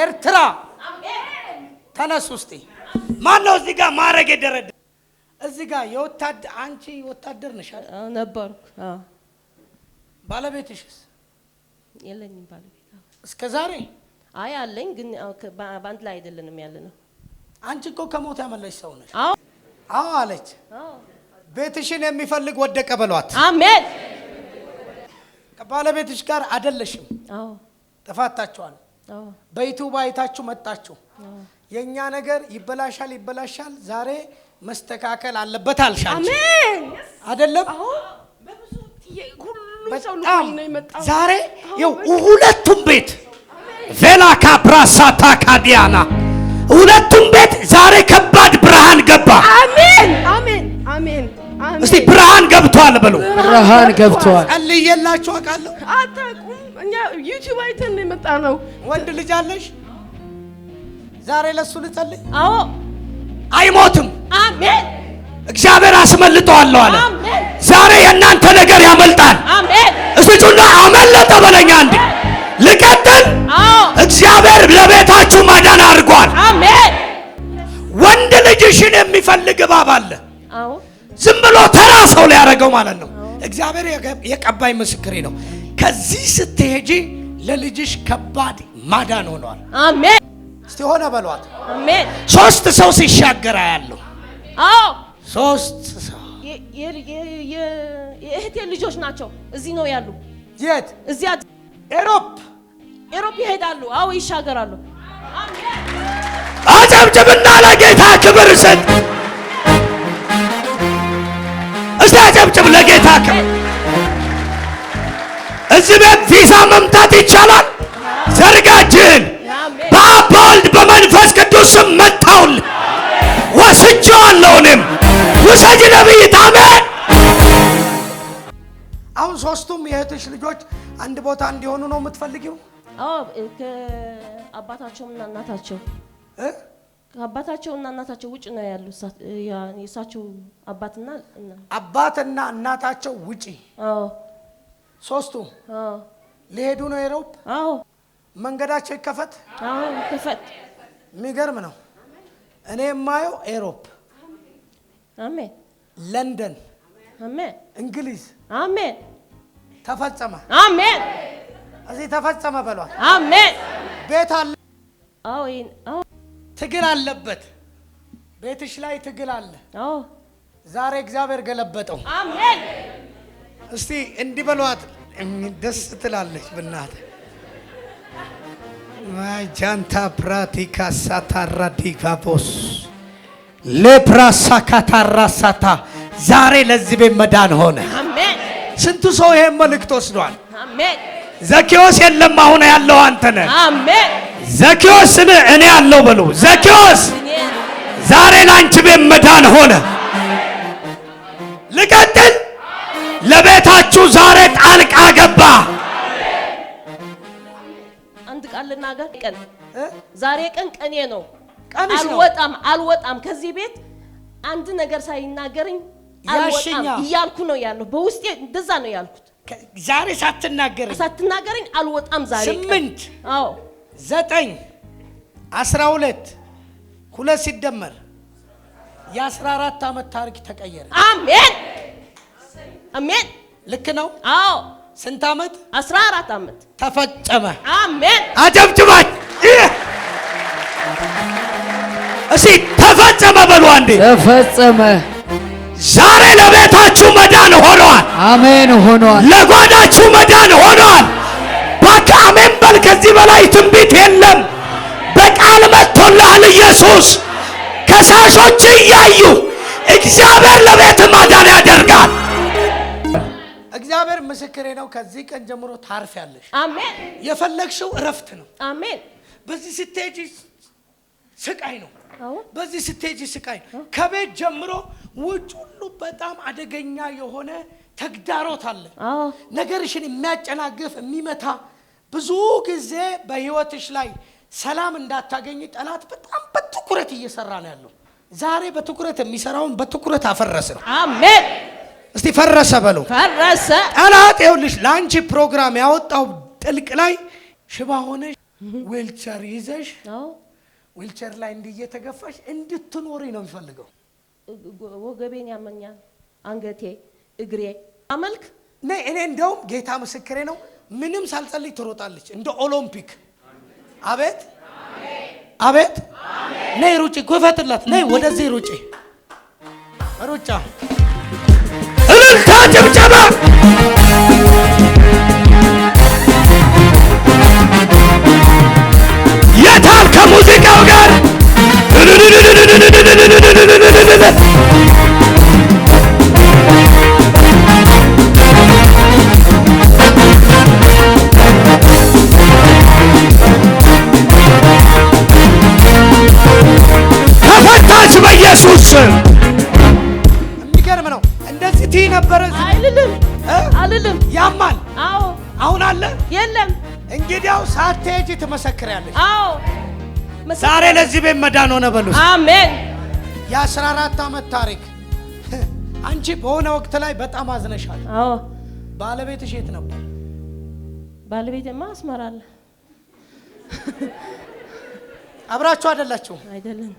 ኤርትራ ተነሱ እስቲ ማን ነው እዚህ ጋር ማረግ የደረደ እዚህ ጋር የወታደር አንቺ ወታደር ነሽ ነበርኩ ባለቤትሽስ የለኝም ባለቤት እስከ ዛሬ አይ አለኝ ግን ባንድ ላይ አይደለንም ያለነው አንቺ እኮ ከሞት ያመለሽ ሰው ነሽ አዎ አለች ቤትሽን የሚፈልግ ወደቀ በሏት አሜን ከባለቤትሽ ጋር አይደለሽም አዎ ተፋታችኋል በዩቲዩብ አይታችሁ መጣችሁ የኛ ነገር ይበላሻል ዛሬ መስተካከል አለበት አልሻል አሜን አይደለም አዎ በብዙ ሁሉ ሰው ልኮኝ ነው የመጣው ዛሬ ሁለቱም ቤት ቬላካ ብራሳታ ካዲያና ሁለቱም ቤት ዛሬ ከባድ ብርሃን ገባ አሜን አሜን አሜን እስቲ ብርሃን ገብቷል በሉ ብርሃን ገብቷል ጸልየላችሁ አቃለሁ አታቁም እኛ ዩቲዩብ አይተን ነው የመጣ ነው ወንድ ልጅ አለሽ ዛሬ ለሱ ልጸልይ አዎ አይሞትም አሜን እግዚአብሔር አስመልጠዋለሁ አለ አሜን ዛሬ የናንተ ነገር ያመልጣል አሜን እስቲ ጩና አመለጠ በለኛ እንዴ ልቀጥል አዎ እግዚአብሔር ለቤታችሁ ማዳን አድርጓል አሜን ወንድ ልጅሽን የሚፈልግ እባብ አለ አዎ ዝም ብሎ ተራ ሰው ላይ ያደረገው ማለት ነው እግዚአብሔር የቀባይ ምስክሬ ነው ከዚህ ስትሄጂ ለልጅሽ ከባድ ማዳን ሆኗል አሜን እስቲ ሆነ በሏት አሜን ሶስት ሰው ሲሻገር ያለው አዎ ሶስት ሰው የእህቴ ልጆች ናቸው እዚህ ነው ያሉ የት እዚያ ኤሮፕ ይሄዳሉ አዎ ይሻገራሉ አሜን አጨብጭብና ለጌታ ክብር ስጥ እስቲ አጨብጭብ ለጌታ ክብር እዚህ ቤት ቪዛ መምታት ይቻላል ዘርጋጅን በአብ በወልድ በመንፈስ ቅዱስ ስም መታውል ወስጄዋለሁ እኔም ውሰጅ ነቢይት አሜን አሁን ሶስቱም የእህትሽ ልጆች አንድ ቦታ እንዲሆኑ ነው የምትፈልጊው አዎ ከአባታቸውና እናታቸው ከአባታቸውና እናታቸው ውጭ ነው ያሉት የእሳቸው አባትና እናታቸው ውጪ አዎ ሶስቱ አዎ ሊሄዱ ነው ኤሮፕ አዎ መንገዳቸው ይከፈት አዎ ይከፈት የሚገርም ነው እኔ የማየው ኤሮፕ አሜን ለንደን አሜን እንግሊዝ አሜን ተፈጸመ አሜን እዚህ ተፈጸመ በሏት አሜን ቤት አለ አዎ ትግል አለበት ቤትሽ ላይ ትግል አለ አዎ ዛሬ እግዚአብሔር ገለበጠው አሜን እስቲ እንዲህ በሏት ደስ ትላለች ብናት ማጃንታ ፕራቲካ ሳታራዲጋቦስ ለፕራሳ ካታራሳታ ዛሬ ለዚህ ቤት መዳን ሆነ አሜን ስንቱ ሰው ይሄን መልእክት ወስዷል አሜን ዘኪዮስ የለም አሁን ያለው አንተ ነህ አሜን ዘኪዮስ እኔ ያለው በሉ ዘኪዮስ ዛሬ ላንቺ ቤት መዳን ሆነ ልቀጥል ለቤታችሁ ዛሬ ጣልቃ ገባ አንድ ቃል ልናገር ቀን ዛሬ ቀኔ ነው አልወጣም ከዚህ ቤት አንድ ነገር ሳይናገረኝ አልወጣም እያልኩ ነው ያለው በውስጤ እንደዛ ነው ያልኩት ዛሬ ሳትናገረኝ አልወጣም ዛሬ 8 አዎ 9 12 ሁለት ሲደመር የ14 ዓመት ታሪክ ተቀየረ አሜን አሜን ልክ ነው አዎ ስንት ዓመት 14 ዓመት ተፈጸመ አሜን አጨብጭባች እሺ ተፈጸመ በሉ አንዴ ተፈጸመ ዛሬ ለቤታችሁ መዳን ሆኗል አሜን ሆኗል ለጓዳችሁ መዳን ሆኗል በቃ አሜን በል ከዚህ በላይ ትንቢት የለም በቃል መጥቶልሃል ኢየሱስ ከሳሾች እያዩ እግዚአብሔር ለቤት ማዳን ያደርጋል እግዚአብሔር ምስክሬ ነው ከዚህ ቀን ጀምሮ ታርፊያለሽ አሜን የፈለግሽው እረፍት ነው አሜን በዚህ ስትሄጂ ስቃይ ነው አዎ በዚህ ስትሄጂ ስቃይ ከቤት ጀምሮ ውጭ ሁሉ በጣም አደገኛ የሆነ ተግዳሮት አለ አዎ ነገርሽን የሚያጨናግፍ የሚመታ ብዙ ጊዜ በህይወትሽ ላይ ሰላም እንዳታገኝ ጠላት በጣም በትኩረት እየሰራ ነው ያለው ዛሬ በትኩረት የሚሰራውን በትኩረት አፈረሰ አሜን እስቲ ፈረሰ በሉ ፈረሰ ጠላት ይኸውልሽ ላንቺ ፕሮግራም ያወጣው ጥልቅ ላይ ሽባ ሆነሽ ዊልቸር ይዘሽ አዎ ዊልቸር ላይ እንዲየተገፋሽ እንድትኖሪ ነው የሚፈልገው። ወገቤን ያመኛል፣ አንገቴ፣ እግሬ አመልክ ነይ። እኔ እንደውም ጌታ ምስክሬ ነው ምንም ሳልጸልይ ትሮጣለች እንደ ኦሎምፒክ። አቤት አቤት አሜን። ነይ ሩጪ፣ ጎፈትላት ነይ፣ ወደዚህ ሩጪ፣ ሩጫ፣ እልልታ፣ ጭብጨባ። የታል ከሙዚቃው ጋር ተፈታች በኢየሱስ። የሚገርም ነው። እንደዚህ ትይ ነበረ። አልልም። ያማል። አዎ አሁን አለ የለም። እንግዲያው ሳትሄጂ ትመሰክሪያለሽ። አዎ ዛሬ ለዚህ ቤት መዳን ሆነ በሉ። አሜን። የ14 ዓመት ታሪክ። አንቺ በሆነ ወቅት ላይ በጣም አዝነሻል። አዎ ባለቤትሽ የት ነበር? ባለቤቴማ አስመራ አለ። አብራችሁ አይደላችሁ? አይደለም።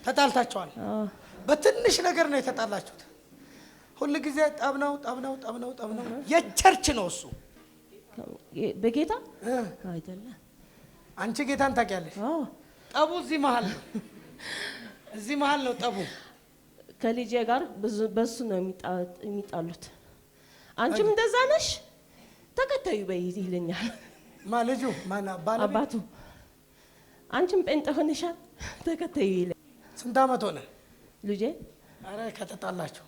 ተጣልታችኋል? አዎ በትንሽ ነገር ነው የተጣላችሁት። ሁሉ ጊዜ ጠብ ነው። የቸርች ነው እሱ። በጌታ አይደለም። አንቺ ጌታን ታውቂያለሽ? አዎ ጠቡ እዚህ መሀል ነው። እዚህ መሀል ነው ጠቡ። ከልጄ ጋር በሱ ነው የሚጣሉት። አንቺም እንደዛ ነሽ ተከታዩ በይ ይለኛል። ልጁ አባቱ አንቺም ጴንጤ ሆነሻል ተከታዩ ይለኛል። ስንት ዓመት ሆነ ልጄ? አረ ከተጣላችሁ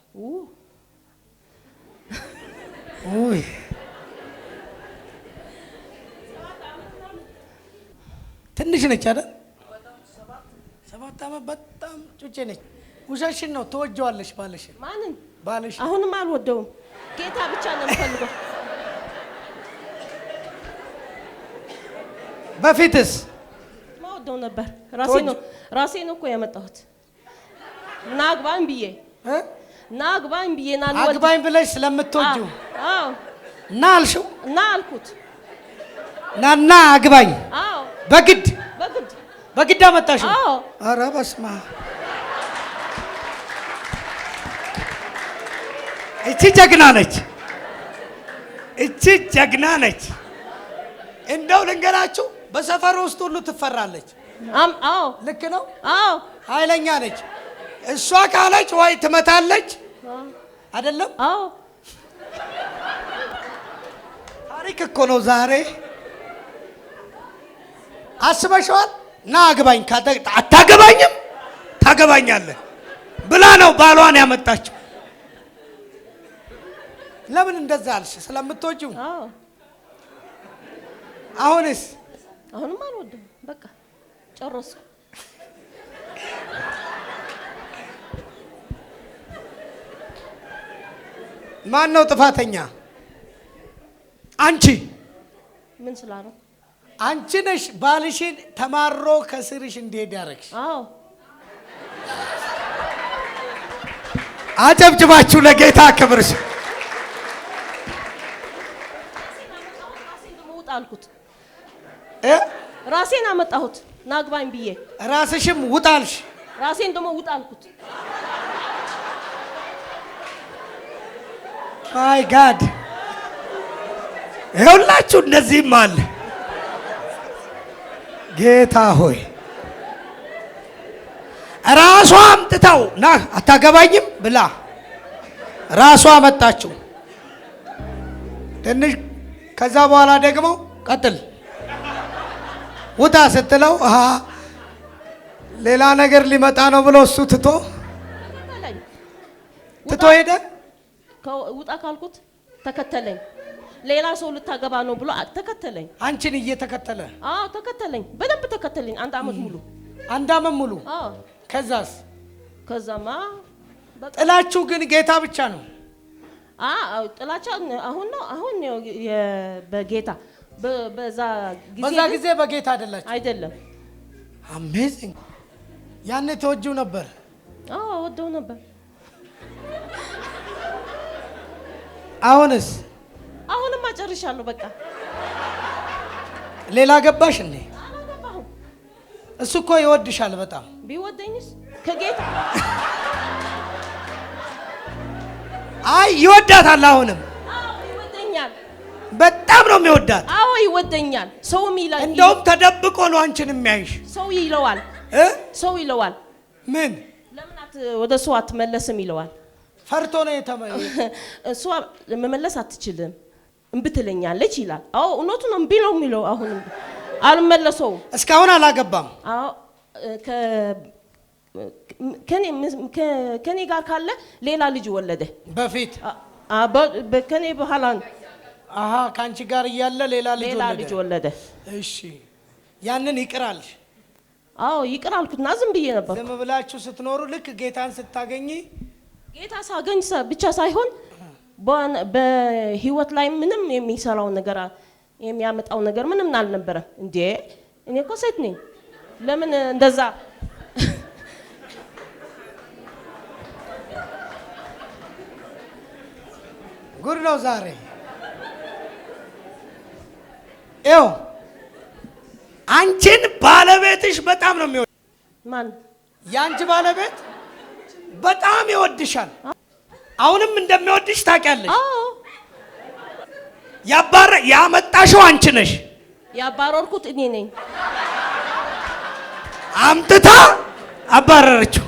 ውይ ትንሽ ነች አይደል? 7 ዓመት በጣም ጩጬ ነች። ውሸትሽን ነው። ትወጂዋለሽ ባልሽን? ማንን? ባልሽን። አሁንም አልወደውም። ጌታ ብቻ ነው የምፈልገው። በፊትስ ማወደው ነበር። ራሴ ነው እኮ ያመጣሁት። ና አግባኝ ብዬ አግባኝ ብለሽ ስለምትወጂው ና አልሽው? ና አልኩት። ናና አግባኝ። አዎ በግድ አመጣሽው? አዎ። ኧረ በስመ አብ። እቺ ጀግና ነች። እንደው ልንገራችሁ በሰፈር ውስጥ ሁሉ ትፈራለች። አዎ ልክ ነው። አዎ ኃይለኛ ነች። እሷ ካለች ወይ ትመታለች አይደለም? አዎ ታሪክ እኮ ነው ዛሬ። አስበሽዋል? ና አግባኝ። አታገባኝም? ታገባኛለህ ብላ ነው ባሏን ያመጣችው። ለምን እንደዛ አልሽ? ስለምትወጂው። አዎ አሁንም አልወደም። በቃ ጨረሱ። ማን ነው ጥፋተኛ? አንቺ። ምን ስላለው? አንቺ ነሽ ባልሽን ተማሮ ከስርሽ እንዲሄድ ያደረግሽ። አዎ አጨብጭባችሁ ለጌታ ክብር። ራሴን አመጣሁት ናግባኝ ብዬ። ራስሽም ውጣልሽ። ራሴን ደግሞ ውጣልኩት። ማይ ጋድ ይኸውላችሁ እነዚህም አለ። ጌታ ሆይ ራሷ አምጥታው ና አታገባኝም ብላ ራሷ አመጣችው። ትንሽ ከዛ በኋላ ደግሞ ቀጥል ውጣ ስትለው ሌላ ነገር ሊመጣ ነው ብሎ እሱ ትቶ ሄደ። ውጣ ካልኩት ተከተለኝ። ሌላ ሰው ልታገባ ነው ብሎ ተከተለኝ። አንቺን እየተከተለ? አዎ ተከተለኝ፣ በደንብ ተከተለኝ። አንድ አመት ሙሉ። አዎ ከዛማ ጥላችሁ ግን ጌታ ብቻ ነው? ጥላቻ አሁን ነው በጌታ በዛ ጊዜ በጌታ አይደለም። አሜዚንግ። ያኔ ተወጂው ነበር? አዎ ወደው ነበር። አሁንስ? አሁንማ ጨርሻለሁ። በቃ ሌላ ገባሽ እንዴ? እሱ እኮ ይወድሻል በጣም። ቢወደኝስ ከጌታ አይ ይወዳታል። አሁንም ይወደኛል። በጣም ነው የሚወዳት። አዎ ይወደኛል። ሰውም ይላል። እንደውም ተደብቆ ነው አንቺን የሚያይሽ። ሰው ይለዋል። ሰው ይለዋል። ምን ለምን ወደ ሰው አትመለስም ይለዋል። ፈርቶ ነው እሷ መመለስ አትችልም እምቢ ትለኛለች ይላል። አዎ እውነቱ ነው። እምቢ ነው የሚለው። አሁን አልመለሰው። እስካሁን አላገባም። አዎ ከኔ ጋር ካለ ሌላ ልጅ ወለደ በፊት ከኔ በኋላ ካንቺ ጋር እያለ ሌላ ልጅ ወለደ። እሺ ያንን ይቅራል? አዎ ይቅር አልኩትና ዝም ብዬ ነበር። ዝም ብላችሁ ስትኖሩ ልክ ጌታን ስታገኚ ጌታ ሳገኝ ብቻ ሳይሆን በህይወት ላይ ምንም የሚሰራው ነገር የሚያመጣው ነገር ምንም አልነበረም። እንዴ እኔ እኮ ሴት ነኝ ለምን እንደዛ ጉድ ነው ዛሬ። ኤው አንቺን ባለቤትሽ በጣም ነው የሚወድ። ማን? ያንቺ ባለቤት በጣም ይወድሻል። አሁንም እንደሚወድሽ ታውቂያለሽ። ያመጣሽው አንቺ ነሽ። ያባረርኩት እኔ ነኝ። አምጥታ አባረረችው።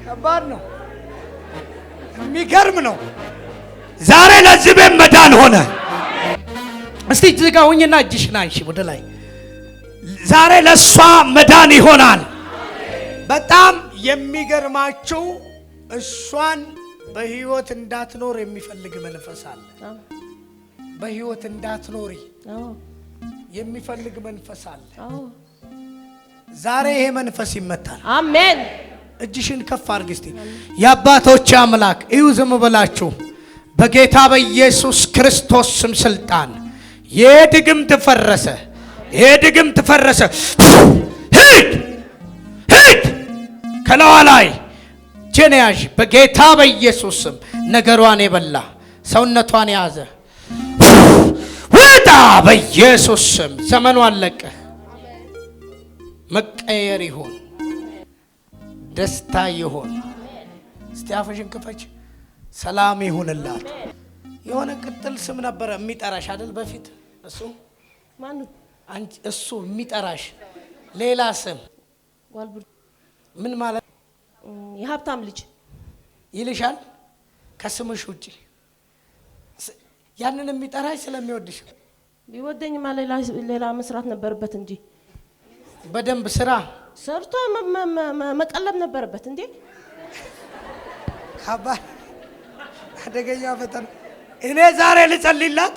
ከባድ ነው። የሚገርም ነው። ዛሬ ለዚህ ቤት መዳን ሆነ። እስቲ እዚህ ጋር ሁኝና እጅሽን አንሺ ወደ ላይ። ዛሬ ለሷ መዳን ይሆናል። በጣም የሚገርማችሁ እሷን በህይወት እንዳትኖር የሚፈልግ መንፈስ አለ። በህይወት እንዳትኖሪ የሚፈልግ መንፈስ አለ። ዛሬ ይሄ መንፈስ ይመታል። አሜን። እጅሽን ከፍ አድርጊ እስቲ። የአባቶች አምላክ እዩ። ዝም ብላችሁ በጌታ በኢየሱስ ክርስቶስ ስም ስልጣን የድግምት ፈረሰ። የድግምት ፈረሰ። ሂድ ሂድ ከላዋ ላይ ጀነያዥ በጌታ በኢየሱስ ስም ነገሯን የበላ ሰውነቷን ያዘ ወጣ። በኢየሱስ ስም ዘመኗን ለቀ። መቀየር ይሁን፣ ደስታ ይሁን። እስቲ አፍሽን ክፈች። ሰላም ይሁንላት። የሆነ ቅጥል ስም ነበረ የሚጠራሽ አይደል? በፊት እሱ ማን? አንቺ እሱ የሚጠራሽ ሌላ ስም ምን ማለት? የሀብታም ልጅ ይልሻል ከስምሽ ውጪ። ያንን የሚጠራሽ ስለሚወድሽ። ቢወደኝማ ሌላ መስራት ነበረበት እንጂ በደንብ ስራ ሰርቶ መቀለብ ነበረበት እንዴ። ከባድ አደገኛ ፈተና። እኔ ዛሬ ልጸልይላት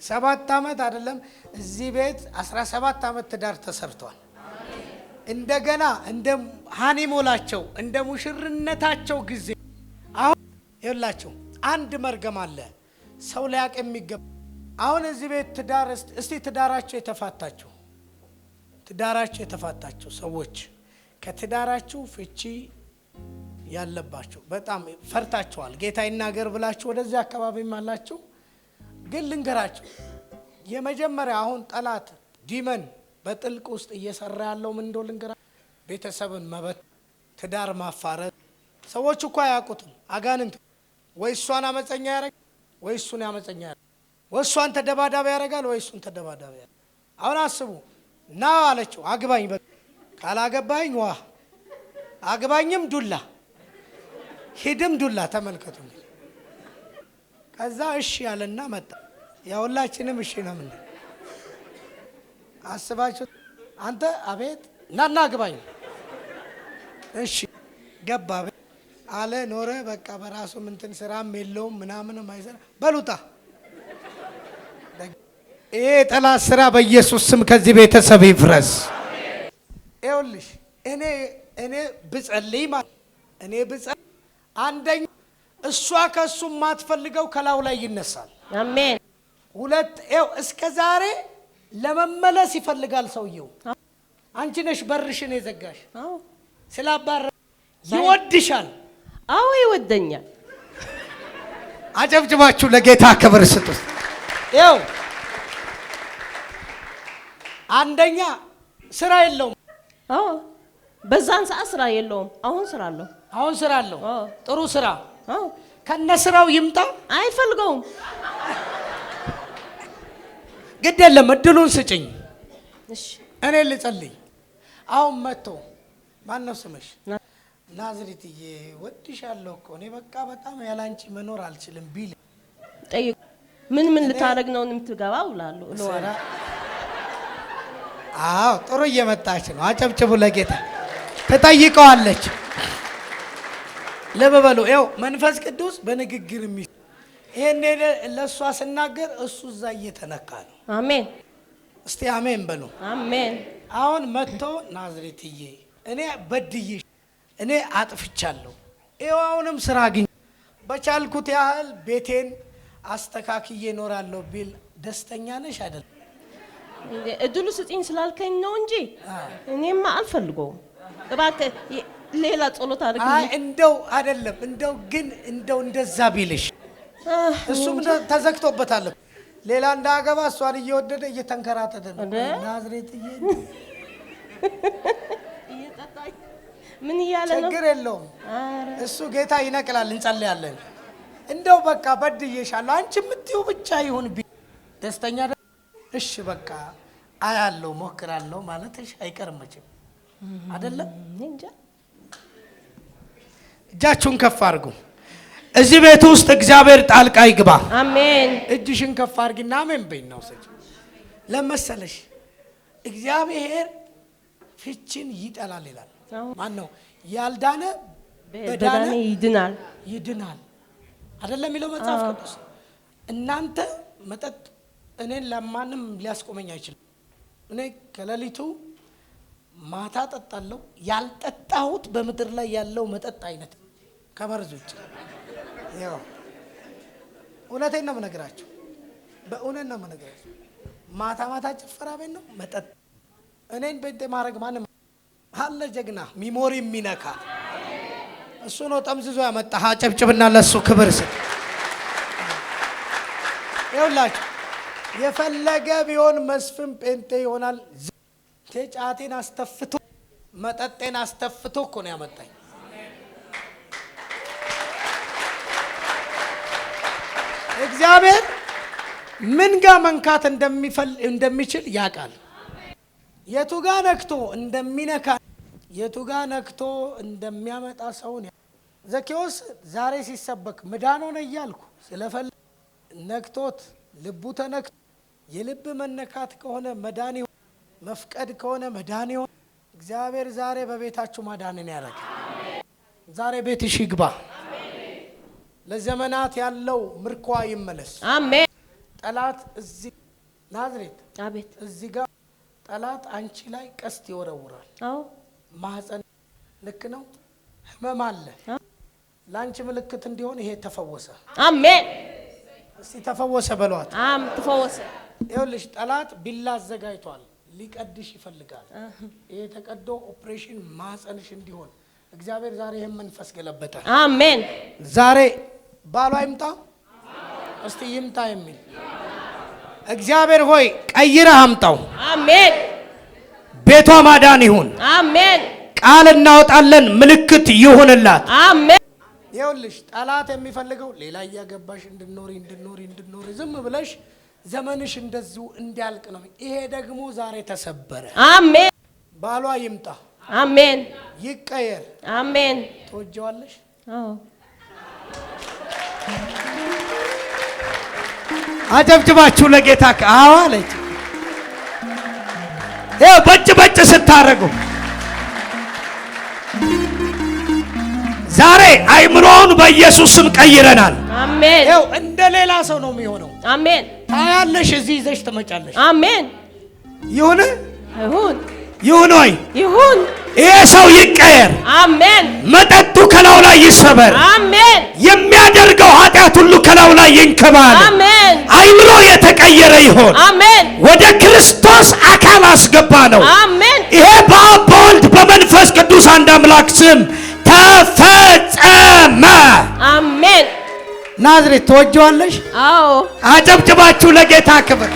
7 ዓመት አይደለም እዚህ ቤት 17 ዓመት ትዳር ተሰርቷል። እንደገና እንደ ሃኒሞላቸው እንደ ሙሽርነታቸው ጊዜ አሁን ይላችሁ አንድ መርገም አለ ሰው ሊያቅ የሚገባ። አሁን እዚህ ቤት ትዳር እስቲ ትዳራቸው የተፋታቸው ሰዎች ከትዳራችሁ ፍቺ ያለባችሁ በጣም ፈርታችኋል። ጌታ ይናገር ብላችሁ ወደዚህ አካባቢም አላችሁ። ግን ልንገራችሁ የመጀመሪያ አሁን ጠላት ዲመን በጥልቅ ውስጥ እየሰራ ያለው ምን እንደው ልንገራ፣ ቤተሰብን መበት፣ ትዳር ማፋረስ። ሰዎች እኮ አያውቁትም። አጋንንት ወይ እሷን አመፀኛ ያረጋል ወይ እሱን አመፀኛ ያረጋል፣ ወይ እሷን ተደባዳቢ ያረጋል ወይ እሱን ተደባዳቢ ያረጋል። አሁን አስቡ። ና አለችው አግባኝ፣ ካላገባኝ ዋ አግባኝም ዱላ ሂድም ዱላ። ተመልከቱ። ከዛ እሺ ያለና መጣ። ያውላችንም እሺ ነው። ምን አስባችሁ አንተ? አቤት ናና አግባኝ። እሺ ገባ አለ ኖረ። በቃ በራሱ ምንትን ስራም የለውም ምናምንም አይሰራ። በሉጣ ይሄ ጠላት ስራ በኢየሱስ ስም ከዚህ ቤተሰብ ይፍረስ። ይኸውልሽ እኔ ብጸልይ አንደኛ እሷ ከሱ ማትፈልገው ከላው ላይ ይነሳል። አሜን። ሁለት እስከ ዛሬ ለመመለስ ይፈልጋል ሰውየው። አንቺ ነሽ በርሽን የዘጋሽ። ስላባረ ይወድሻል። አዎ ይወደኛል። አጨብጭባችሁ ለጌታ ክብር ስጡት። አንደኛ ስራ የለውም። በዛን ሰዓት ስራ የለውም። አሁን ስራ አለው። አሁን ስራ አለው። ጥሩ ስራ። ከነ ስራው ይምጣ። አይፈልገውም። ግድ የለም እድሉን ስጭኝ። እሺ እኔ ልጸልይ። አሁን መጥቶ ማን ነው ስምሽ? ናዝሬትዬ ወድሻለሁ እኮ እኔ በቃ በጣም ያላንቺ መኖር አልችልም ቢል ጠይቅ። ምን ልታረግ ነው የምትገባው እላለሁ። አዎ ጥሩ እየመጣች ነው። አጨብጭቡ ለጌታ። ትጠይቀዋለች። ልብ በሉ። ይኸው መንፈስ ቅዱስ በንግግር ይሄን ለእሷ ስናገር እሱ እዛ እየተነካ ነው። አሜን። እስቲ አሜን በሉ። አሜን። አሁን መጥቶ ናዝሬትዬ እኔ በድዬሽ እኔ አጥፍቻለሁ። ይኸው አሁንም ስራ አግኝ በቻልኩት ያህል ቤቴን አስተካክዬ እኖራለሁ ቢል ደስተኛ ነሽ አይደል? እድሉ ስጪኝ ስላልከኝ ነው እንጂ እኔማ አልፈልገውም። እባክህ ሌላ ጸሎት አድርግ። እንደው አይደለም እንደው እንደዛ ቢልሽ እሱም ተዘግቶበታል። ሌላ እንዳገባ እሷን እየወደደ እየተንከራተተ ነው። ናዝሬትዬ እየጠጣኝ ምን እያለ ነው? ችግር የለውም እሱ ጌታ ይነቅላል። እንጸልያለን። እንደው በቃ በድዬሻለሁ አንቺ የምትይው ብቻ ይሁን ቢ ደስተኛ እሺ በቃ አያለው ሞክራለሁ ማለትሽ አይቀርም መቼም አይደለም። እንጃ። እጃችሁን ከፍ አድርጉ። እዚህ ቤት ውስጥ እግዚአብሔር ጣልቃ ይግባ። አሜን። እጅሽን ከፍ አድርጊና አሜን በይና ውሰጂ። ለመሰለሽ እግዚአብሔር ፍቺን ይጠላል ይላል። ማን ነው? ያልዳነ በዳነ ይድናል አይደለም የሚለው መጽሐፍ ቅዱስ። እናንተ መጠጥ እኔን ለማንም ሊያስቆመኝ አይችልም። እኔ ከሌሊቱ ማታ ጠጣለሁ። ያልጠጣሁት በምድር ላይ ያለው መጠጥ አይነት ከመርዝ ውጭ ያው እውነቴን ነው የምነግራችሁ። በእውነት ነው የምነግራችሁ። ማታ ጭፈራ ቤት ነው መጠጥ። እኔን ቤት ማድረግ ማንም አለ ጀግና ሚሞሪ የሚነካ እሱ ነው ጠምዝዞ ያመጣ። አጨብጭብና ለሱ ክብር ስጥ። ይኸውላችሁ የፈለገ ቢሆን መስፍን ጴንጤ ይሆናል። ጫቴን አስተፍቶ መጠጤን አስተፍቶ እኮ ነው ያመጣኝ። እግዚአብሔር ምን ጋር መንካት እንደሚችል ያውቃል። የቱ ጋር ነክቶ እንደሚነካ የቱ ጋር ነክቶ እንደሚያመጣ ሰውን። ዘኬዎስ ዛሬ ሲሰበክ ምዳን ሆነ እያልኩ ስለፈለ ነክቶት ልቡ ተነክቶ የልብ መነካት ከሆነ መዳን ይሆን፣ መፍቀድ ከሆነ መዳን ይሆን። እግዚአብሔር ዛሬ በቤታችሁ ማዳንን ያደርግ። ዛሬ ቤትሽ ይግባ። ለዘመናት ያለው ምርኳ ይመለስ። አሜን። ጠላት እዚህ ናዝሬት አቤት እዚህ ጋር ጠላት አንቺ ላይ ቀስት ይወረውራል። አዎ ማህፀን ልክ ነው። ህመም አለ። ላንቺ ምልክት እንዲሆን ይሄ ተፈወሰ። አሜን። እስቲ ተፈወሰ በሏት። ተፈወሰ። ይኸውልሽ ጠላት ቢላ አዘጋጅቷል። ሊቀድሽ ይፈልጋል። ይሄ ተቀዶ ኦፕሬሽን ማህፀንሽ እንዲሆን እግዚአብሔር ዛሬ ይሄን መንፈስ ገለበጠ። አሜን። ዛሬ ባሏ ይምጣ እስቲ ይምጣ የሚል እግዚአብሔር ሆይ ቀይረህ አምጣው። አሜን። ቤቷ ማዳን ይሁን። አሜን። ቃል እናወጣለን፣ ምልክት ይሁንላት። አሜን። ይኸውልሽ ጠላት የሚፈልገው ሌላ እያገባሽ እንድኖሪ ዝም ብለሽ ዘመንሽ እንደዚሁ እንዲያልቅ ነው። ይሄ ደግሞ ዛሬ ተሰበረ። አሜን። ባሏ ይምጣ። አሜን። ይቀየር። አሜን። ትወጂዋለሽ? አዎ። አጨብጭባችሁ ለጌታ አዎ አለች። ይኸው በጭ ስታረጉ ዛሬ አይምሮውን በኢየሱስ ስም ቀይረናል። አሜን። ይኸው እንደ ሌላ ሰው ነው የሚሆነው። አሜን። ታያለሽ፣ እዚህ ይዘሽ ትመጫለሽ። አሜን። ይሁን ወይ? ይሁን። ይሄ ሰው ይቀየር። አሜን። መጠጡ ከላው ላይ ይሰበር። አሜን። የሚያደርገው ኃጢአት ሁሉ ከላው ላይ ይንከባል። አሜን። አይምሮ የተቀየረ ይሆን። አሜን። ወደ ክርስቶስ አካል አስገባ ነው። አሜን። ይሄ በአብ በወልድ በመንፈስ ቅዱስ አንድ አምላክ ስም ተፈጸመ። አሜን። ናዝሬት ትወጂዋለሽ? አዎ። አጨብጭባችሁ ለጌታ ክብር።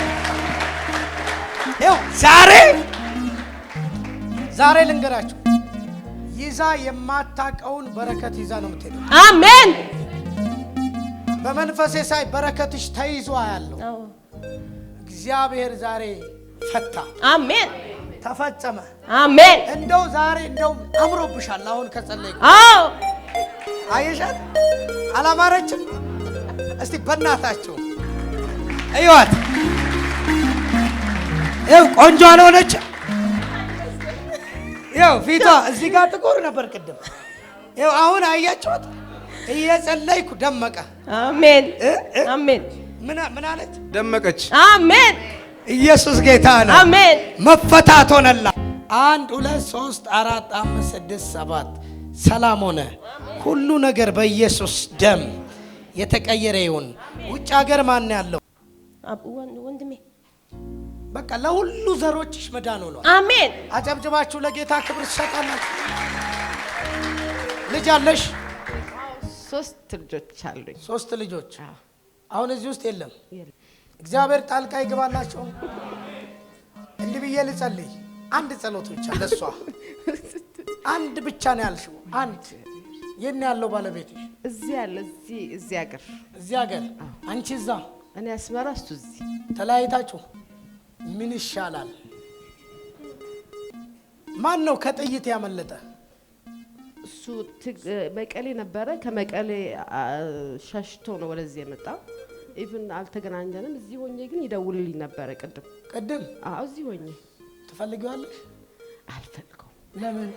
ይኸው ዛሬ ልንገራችሁ፣ ይዛ የማታውቀውን በረከት ይዛ ነው የምትሄደው። አሜን። በመንፈሴ ሳይ በረከትሽ ተይዞ ያለው እግዚአብሔር ዛሬ ፈታ። አሜን። ተፈጸመ። አሜን። እንደው ዛሬ እንደው አምሮብሻል። አሁን ከጸለይ አዎ፣ አየሻት አላማረችም? እስቲ በእናታችሁ እዩዋት። ይኸው ቆንጆ አልሆነች። ይኸው ፊቷ እዚህ ጋር ጥቁር ነበር ቅድም። ይኸው አሁን አያችኋት? እየጸለይኩ ደመቀ። አሜን። አሜን። ምን አለች? ደመቀች። አሜን። ኢየሱስ ጌታ ነው። አሜን። መፈታት ሆነላ። 1 2 3 4 5 6 7 ሰላም ሆነ። ሁሉ ነገር በኢየሱስ ደም የተቀየረ ይሁን። ውጭ ሀገር ማን ያለው? ወንድሜ በቃ ለሁሉ ዘሮችሽ መዳን ሆኗል። አሜን። አጨብጭባችሁ ለጌታ ክብር ትሰጣላችሁ። ልጅ አለሽ? 3 ልጆች አሉኝ። 3 ልጆች። አሁን እዚህ ውስጥ የለም። እግዚአብሔር ጣልቃ ይገባላቸው። እንዲህ ብዬ ልጸልይ። አንድ ጸሎት ብቻ ለሷ አንድ ብቻ ነው ያልሽው። አንድ የኔ ያለው ባለቤትሽ እዚህ ያለ እዚህ ሀገር አንቺ እዛ፣ እኔ አስመራ እሱ እዚህ ተለያይታችሁ ምን ይሻላል? ማን ነው ከጥይት ያመለጠ? እሱ መቀሌ ነበረ። ከመቀሌ ሻሽቶ ነው ወደዚህ የመጣው። ኢቭን አልተገናኘንም። እዚህ ሆኜ ግን ይደውልልኝ ነበረ። ቅድም እዚህ ሆኜ ትፈልጊዋለሽ? አልፈልገውም። ለምን?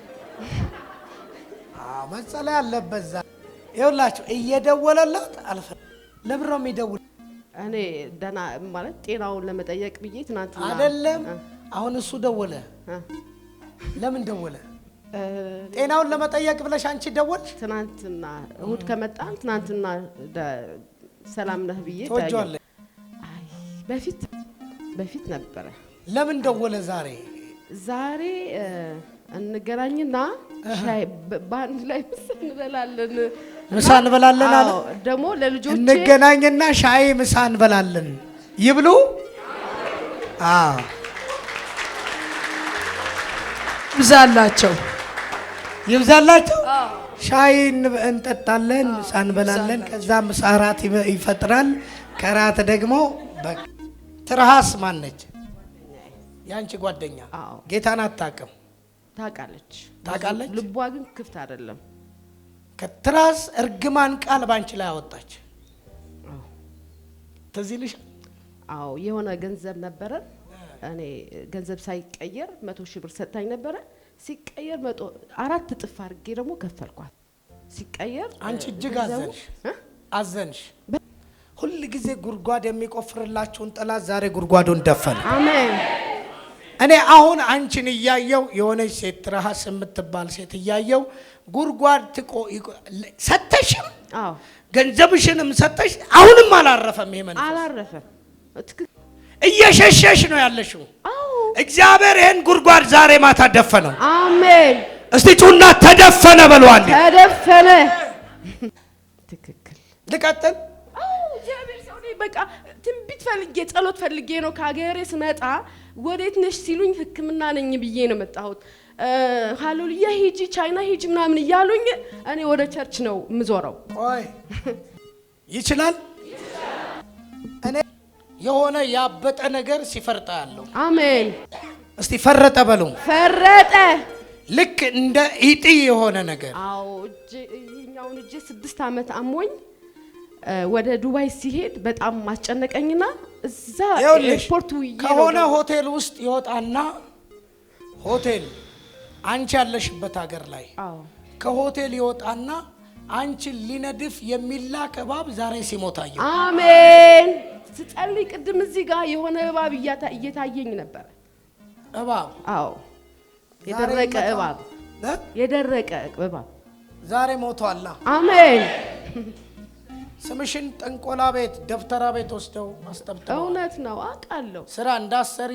መጸለይ አለበት። ይኸውላችሁ እየደወለላት ለምን ነው የሚደውል? እኔ ደህና ማለት ጤናውን ለመጠየቅ ብዬ ትናንትና አይደለም። አሁን እሱ ደወለ። ለምን ደወለ? ጤናውን ለመጠየቅ ብለሽ አንቺ ደወልሽ? ትናንትና እሁድ ከመጣን ትናንትና ሰላም ነህ ብዬ ተወጇል። አይ በፊት ነበረ። ለምን ደወለ ዛሬ? እንገናኝና ሻይ በአንድ ላይ ምሳ እንበላለን አለ። ደግሞ ለልጆቼ እንገናኝና ሻይ ምሳ እንበላለን ይብሉ። ይብዛላቸው። ሻይ እንጠጣለን፣ ምሳ እንበላለን። ከዛ ምሳ እራት ይፈጥራል። ከራት ደግሞ ትርሃስ ማነች? ያንቺ ጓደኛ ጌታን አታውቅም? ታውቃለች። ልቧ ግን ክፍት አይደለም። ከትራስ እርግማን ቃል ባንቺ ላይ አወጣች። ትዝ ይልሻል? አዎ፣ የሆነ ገንዘብ ነበረ። እኔ ገንዘብ ሳይቀየር 100 ሺህ ብር ሰጥታኝ ነበረ። ሲቀየር 4 እጥፍ አድርጌ ደግሞ ከፈልኳት። ሲቀየር አንቺ እጅግ አዘንሽ። ሁል ጊዜ ጉድጓድ የሚቆፍርላችሁን ጠላት ዛሬ ጉድጓዱን ደፈነ። አሜን። እኔ አሁን አንቺን እያየው የሆነች ሴት ትርሃስ የምትባል ሴት እያየው ጉድጓድ ሰተሽም ገንዘብሽንም ሰተሽ አሁንም አላረፈም። ይሄ መንፈስ አላረፈም። እየሸሸሽ ነው ያለሽው። እግዚአብሔር ይሄን ጉድጓድ ዛሬ ማታ ደፈነው። አሜን። እስቲ ጩና ተደፈነ በሏል። ተደፈነ። ትክክል። ልቀጥል። እግዚአብሔር ሰው ነኝ። በቃ ትንቢት ፈልጌ ጸሎት ፈልጌ ነው ከሀገሬ ስመጣ ወዴት ነሽ ሲሉኝ ሕክምና ነኝ ብዬ ነው መጣሁት። ሃሌሉያ ሂጂ ቻይና ሂጂ ምናምን እያሉኝ እኔ ወደ ቸርች ነው የምዞረው። ቆይ ይችላል። እኔ የሆነ ያበጠ ነገር ሲፈርጣ ያለው አሜን። እስቲ ፈረጠ በሉ። ፈረጠ። ልክ እንደ ኢጢ የሆነ ነገር። አዎ ይሄኛውን እጄ 6 ዓመት አሞኝ ወደ ዱባይ ሲሄድ በጣም ማስጨነቀኝና እዛ ኤርፖርት ከሆነ ሆቴል ውስጥ ይወጣና ሆቴል አንቺ ያለሽበት ሀገር ላይ ከሆቴል ይወጣና አንቺን ሊነድፍ የሚላክ እባብ ዛሬ ሲሞታየ። አሜን። ስጸልይ ቅድም እዚህ ጋር የሆነ እባብ እየታየኝ ነበር። እባብ? አዎ፣ የደረቀ እባብ ዛሬ ሞቷል። አሜን። ስምሽን ጥንቆላ ቤት ደብተራ ቤት ወስደው አስጠብተው እውነት ነው አውቃለሁ። ስራ እንዳሰሪ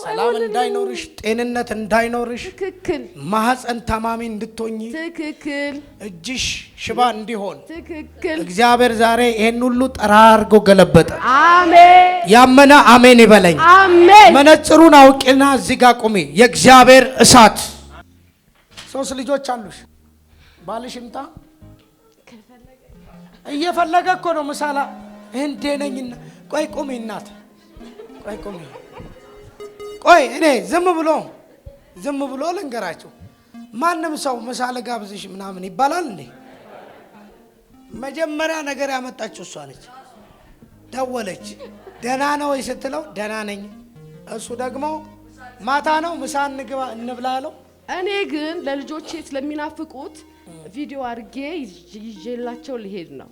ሰላም እንዳይኖርሽ ጤንነት እንዳይኖርሽ ትክክል ማህፀን ታማሚ እንድትሆኚ ትክክል እጅሽ ሽባ እንዲሆን ትክክል እግዚአብሔር ዛሬ ይሄን ሁሉ ጠራርጎ ገለበጠ። አሜን ያመነ አሜን ይበለኝ። አሜን። መነጽሩን አውቂና እዚህ ጋር ቁሚ። የእግዚአብሔር እሳት 3 ልጆች አሉሽ። ባልሽ ይምጣ እየፈለገ እኮ ነው ምሳላ እንዴ ነኝና ቆይ ቁሚ እናት ቆይ ቁሚ ቆይ እኔ ዝም ብሎ ልንገራችሁ ማንም ሰው ምሳለ ጋብዝሽ ምናምን ይባላል እንዴ? መጀመሪያ ነገር ያመጣችው እሷ ነች። ደወለች ደህና ነው ወይ ስትለው ደህና ነኝ። እሱ ደግሞ ማታ ነው ምሳ እንብላ ያለው። እኔ ግን ለልጆቼ ስለሚናፍቁት ቪዲዮ አድርጌ ይዤላቸው ልሄድ ነው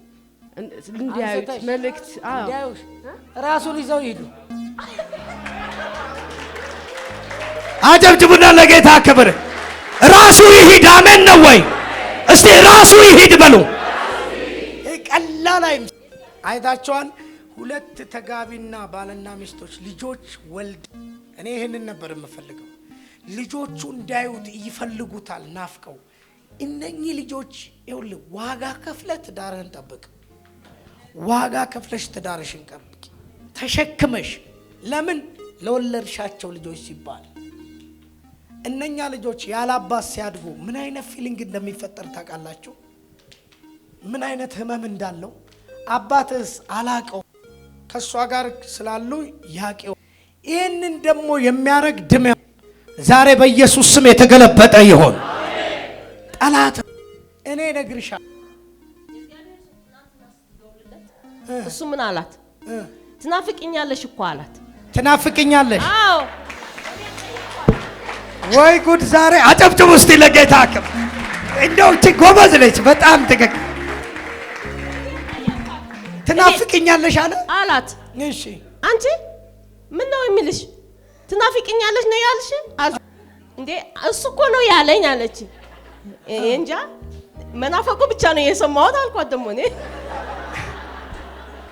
እንዲያዩት መልእክት እንዲያዩሽ ራሱን ይዘው ይሄዱ። አጨብጭቡና ለጌታ ክብር። ራሱ ይሂድ። አሜን ነው ወይ? እስቲ ራሱ ይሂድ በሉ። ቀላል አይታቸዋል። 2 ተጋቢና ባልና ሚስቶች ልጆች ወልድ እኔ ይሄንን ነበር የምፈልገው። ልጆቹ እንዳዩት ይፈልጉታል ናፍቀው። እነኚህ ልጆች ይኸውልህ ዋጋ ከፍለህ ትዳርህን ጠብቅ። ዋጋ ከፍለሽ ትዳርሽን ጠብቂ ተሸክመሽ። ለምን ለወለድሻቸው ልጆች ሲባል እነኛ ልጆች ያላባት ሲያድጉ ምን አይነት ፊሊንግ እንደሚፈጠር ታውቃላችሁ? ምን አይነት ህመም እንዳለው አባትስ አላቀው ከሷ ጋር ስላሉ ያቀው። ይሄንን ደግሞ የሚያረግ ድም ዛሬ በኢየሱስ ስም የተገለበጠ ይሆን። ጠላት እኔ ነግርሻለሁ። እሱ ምን አላት? ትናፍቅኛለሽ እኮ አላት። ትናፍቅኛለሽ? አዎ። ወይ ጉድ! ዛሬ አጨብጭቡ እስቲ ለጌታ ክብር። እንደው እቺ ጎበዝ ነች በጣም ትክክል። ትናፍቅኛለሽ አላት። እሺ አንቺ ምን ነው የሚልሽ? ትናፍቅኛለሽ ነው ያልሽ? እንዴ እሱ እኮ ነው ያለኝ አለች። እንጃ መናፈቁ ብቻ ነው የሰማሁት አልኳት። ደግሞ እኔ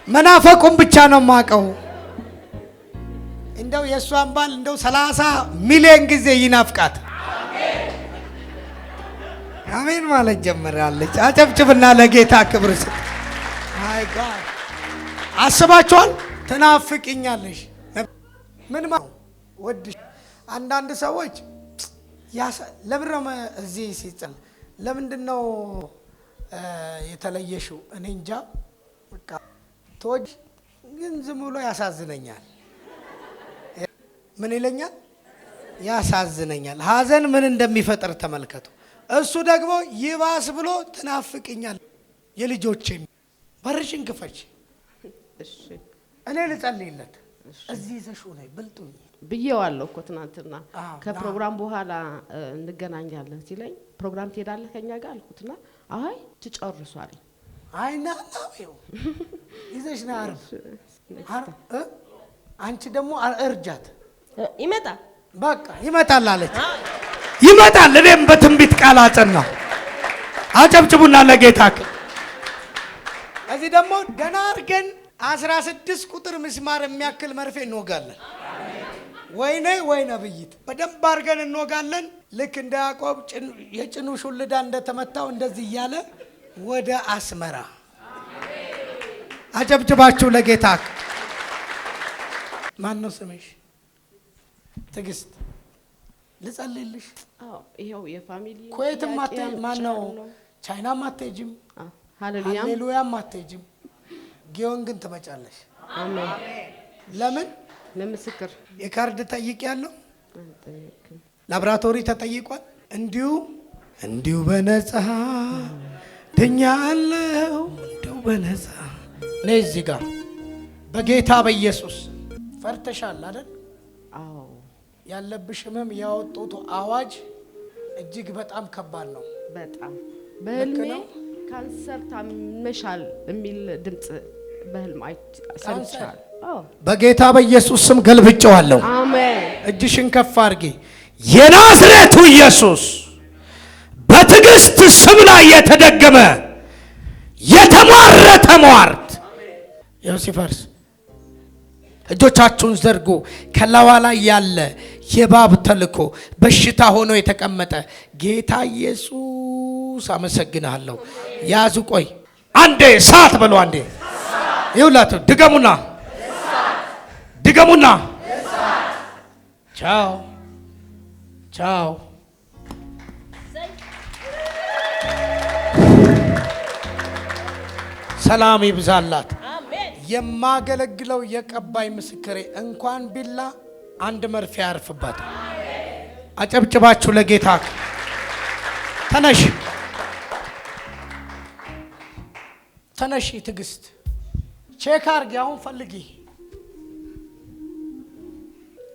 መናፈቁን ብቻ ነው የማውቀው። እንደው የእሷን ባል እንደው 30 ሚሊዮን ጊዜ ይናፍቃት። አሜን ማለት ጀምራለች። አጨብጭብና ለጌታ ክብር ስጥ። አይ ጋድ አስባችኋል? ትናፍቅኛለሽ ምን ማለት ወድሽ። አንዳንድ ሰዎች ለምን ነው እዚህ ሲጸል ለምንድን ነው የተለየሽው? እኔ እንጃ በቃ ተወጅ ግን ዝም ብሎ ያሳዝነኛል። ምን ይለኛል? ያሳዝነኛል። ሀዘን ምን እንደሚፈጥር ተመልከቱ። እሱ ደግሞ ይባስ ብሎ ትናፍቅኛል። የልጆቼ በርሽን ክፈች። እሺ እኔ ልጸልይለት። እዚህ ዘሽው ነው ብልጡኝ ብዬዋለሁ እኮ ትናንትና ከፕሮግራም በኋላ እንገናኛለን ሲለኝ ፕሮግራም ትሄዳለህ ከኛ ጋር አልኩትና አይ ትጨርሷል። አይ ናው ይዘሽ ና አርብ አንቺ ደግሞ እርጃት። ይመጣል በቃ ይመጣል አለች። ይመጣል። እኔም በትንቢት ቃል አጸናው። አጨብጭቡና ለጌታ እዚህ ደግሞ ደህና አድርገን 16 ቁጥር ምስማር የሚያክል መርፌ እንወጋለን። ወይኔ ነብይት በደንብ አድርገን እንወጋለን። ልክ እንደ ያዕቆብ የጭኑ ሹልዳ እንደተመታው እንደዚህ እያለ ወደ አስመራ። አጨብጭባችሁ ለጌታ። ማን ነው ስምሽ? ትግስት ልጸልይልሽ። ይሄው የፋሚሊ ኩዌትም አትሄጂም። ማን ነው ቻይናም አትሄጂም። ሃሌሉያም አትሄጂም። ጊዮን ግን ትመጫለሽ። አሜን። ለምን? ለምስክር የካርድ ጠይቄያለሁ። ላብራቶሪ ተጠይቋል። እንዲሁ በነፃ ድኛለሁ። እንዲሁ በነፃ ነይ እዚህ ጋር በጌታ በኢየሱስ ፈርተሻል አይደል? አዎ። ያለብሽ ህመም ያወጡት አዋጅ እጅግ በጣም ከባድ ነው። በጣም በህልሜ ካንሰር ታመሻል የሚል ድምጽ በህልም ሰምቻለሁ። በጌታ በኢየሱስ ስም ገልብጬዋለሁ። አሜን። እጅሽን ከፍ አድርጊ። የናዝሬቱ ኢየሱስ በትዕግስት ስም ላይ የተደገመ የተሟረተ ሟርት ያው ሲፈርስ እጆቻችሁን ዘርጉ። ከላዋ ላይ ያለ የባብ ተልኮ በሽታ ሆኖ የተቀመጠ ጌታ ኢየሱስ አመሰግናለሁ። ያዙ። ቆይ አንዴ እሳት በሉ። አንዴ ይውላቱ ድገሙና ድገሙና ቻው ቻው። ሰላም ይብዛላት። የማገለግለው የቀባይ ምስክሬ እንኳን ቢላ አንድ መርፌ ያርፍባት። አጨብጭባችሁ ለጌታ ተነሽ ተነሽ። ትዕግስት ቼክ አርጊ። አሁን ፈልጊ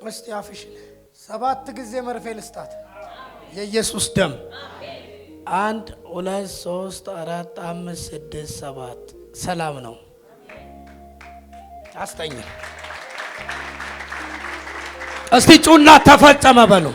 እስቲ አፍሽን 7 ጊዜ መርፌ ልስጣት። የኢየሱስ ደም 1 2 3 4 5 6 7 ሰላም ነው። አስተኛ። እስቲ ጩና ተፈጸመ በሉ።